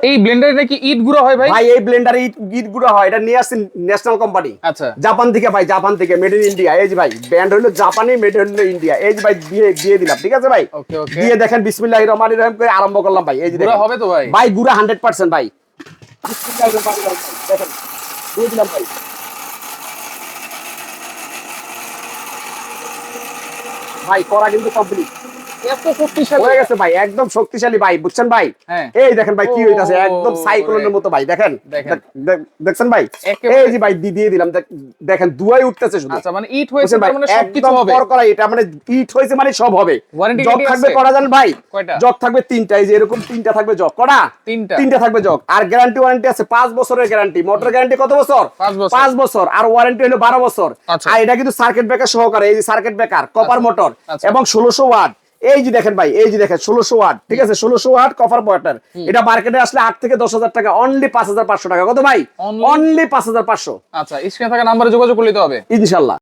এই ব্লেন্ডারে নাকি ইট গুঁড়ো হয় ভাই? ভাই এই ব্লেন্ডারে ইট গুঁড়ো হয়, এটা নিয়ে আসছেন ন্যাশনাল কোম্পানি। আচ্ছা, জাপান থেকে ভাই, জাপান থেকে, মেড ইন ইন্ডিয়া। এই যে ভাই ব্র্যান্ড হলো জাপানি, মেড ইন ইন্ডিয়া। এই যে ভাই দিয়ে দিলাম, ঠিক আছে ভাই? ওকে ওকে। দিয়ে দেখেন বিসমিল্লাহির রহমানির রহিম করে আরম্ভ করলাম ভাই। এই যে গুঁড়ো দেখেন হবে তো ভাই? ভাই গুঁড়া 100% ভাই। বিসমিল্লাহির রহমানির রহিম দেখেন দিয়ে দিলাম ভাই। ভাই করা কিন্তু কমপ্লিট এত শক্তিশালী হয়ে গেছে ভাই, একদম শক্তিশালী ভাই, বুঝছেন ভাই? হ্যাঁ। এই দেখেন ভাই কি হইতাছে, একদম সাইক্লোনের মতো ভাই। দেখেন দেখছেন ভাই? এই যে ভাই দিয়ে দিলাম, দেখেন দুয়াই উঠতেছে শুধু। আচ্ছা, মানে ইট হয়েছে তার মানে সবকিছু একদম হবে। করা, এটা মানে ইট হয়েছে মানে সব হবে। ওয়ারেন্টি জগ থাকবে করা জান ভাই? কয়টা? জগ থাকবে 3টা। এই যে এরকম 3টা থাকবে জগ, করা 3টা থাকবে জগ। আর গ্যারান্টি ওয়ারেন্টি আছে 5 বছরের গ্যারান্টি। মোটর গ্যারান্টি কত বছর? 5 বছর। আর ওয়ারেন্টি হলো 12 বছর। আচ্ছা। আর এটা কিন্তু সার্কিট ব্রেকার সহকারে। এই যে সার্কিট ব্রেকার, কপার মোটর আচ্ছা। এবং 1600 ওয়াট। এই যে দেখেন ভাই, এই যে দেখেন 1600 ওয়াট, ঠিক আছে? 1600 ওয়াট কপার মোটর। এটা মার্কেটে আসলে 8 থেকে 10,000 টাকা, অনলি 5,500 টাকা। কত ভাই? অনলি 5,500। আচ্ছা, স্ক্রিনে থাকা নাম্বারে যোগাযোগ করলেই তো হবে ইনশাআল্লাহ।